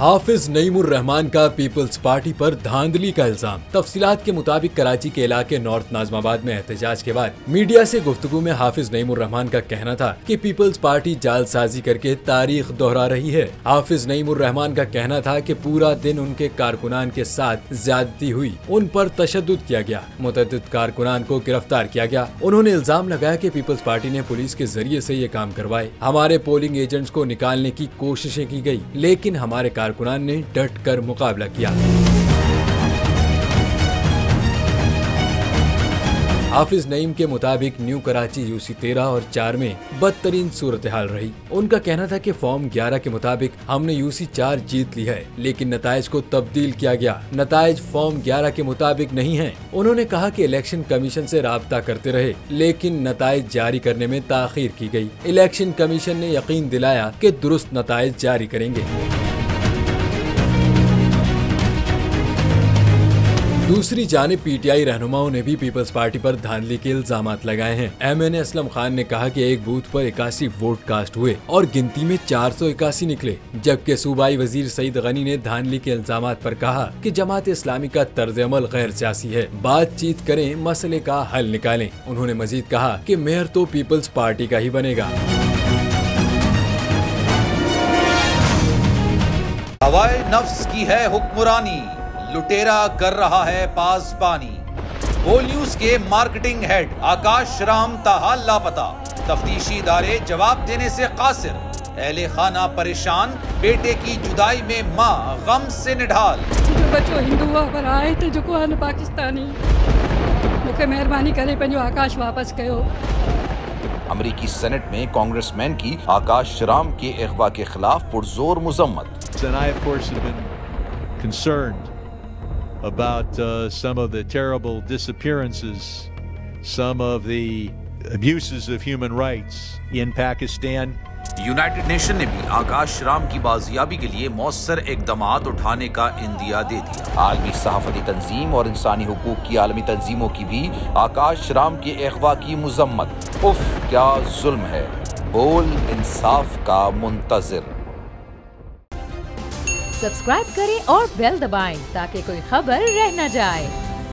हाफिज नईमुर रहमान का peoples party पर धांधली का इल्जाम। तफसीलात के मुताबिक कराची के इलाके नॉर्थ नाजमाबाद में एहतजाज के बाद मीडिया से गुफ्तगू में हाफिज नईमुर रहमान का कहना था कि पीपल्स पार्टी जालसाजी करके तारीख दोहरा रही है। हाफिज नईमुर रहमान का कहना था कि पूरा दिन उनके कारकुनान के साथ ज्यादती हुई, उन पर तशद्दुद किया गया, मुतअद्दिद कारकुनान को गिरफ्तार किया गया। उन्होंने इल्जाम लगाया कि पीपल्स पार्टी ने पुलिस के जरिए से ये काम करवाए। हमारे पोलिंग एजेंट्स को निकालने की कोशिशें की गई, लेकिन हमारे कारकुनान ने डट कर मुकाबला किया। हाफिज नईम के मुताबिक न्यू कराची यूसी 13 और 4 में बदतरीन सूरत हाल रही। उनका कहना था कि फॉर्म 11 के मुताबिक हमने यूसी 4 जीत ली है, लेकिन नताइज को तब्दील किया गया। नताइज फॉर्म 11 के मुताबिक नहीं है। उन्होंने कहा कि इलेक्शन कमीशन से राब्ता करते रहे, लेकिन नताइज जारी करने में ताखीर की गई। इलेक्शन कमीशन ने यकीन दिलाया कि दुरुस्त नताइज जारी करेंगे। दूसरी जानिब पीटीआई रहनुमाओं ने भी पीपल्स पार्टी पर धांधली के इल्जामात लगाए हैं। एमएनए असलम खान ने कहा कि एक बूथ पर 81 वोट कास्ट हुए और गिनती में 481 निकले, जबकि सूबाई वजीर सईद गनी ने धांधली के इल्जामात पर कहा कि जमात इस्लामी का तर्ज अमल गैर सियासी है, बातचीत करें, मसले का हल निकालें। उन्होंने मजीद कहा कि मेयर तो पीपल्स पार्टी का ही बनेगा। हवाए नफ्स की है हुक्मरानी, लुटेरा कर रहा है पासबानी। बोल न्यूज के मार्केटिंग हेड आकाश राम ताहा लापता, तफ्तीशी इदारे जवाब देने से कासिर। अहले खाना परेशान, बेटे की जुदाई में माँ गम से निढाल। जो बच्चों हिंदू पर आए थे जो को पाकिस्तानी, मुझे मेहरबानी करे पंहिंजो आकाश वापस कयो। अमरीकी सेनेट में कांग्रेसमैन की आकाश राम के अगवा के खिलाफ पुरजोर मुजम्मत। About some of the terrible disappearances, some of the abuses of human rights in Pakistan. United nation ने भी आकाश राम की बाजियाबी के लिए मौसर इकदामात उठाने का इंदिया दे दिया। आलमी सहाफती तंजीम और इंसानी हुकूक की आलमी तंजीमों की भी आकाश राम के अगवा की मुजम्मत। उफ क्या जुल्म है, बोल इंसाफ का मुंतजिर। सब्सक्राइब करें और बेल दबाएं ताकि कोई खबर रह न जाए।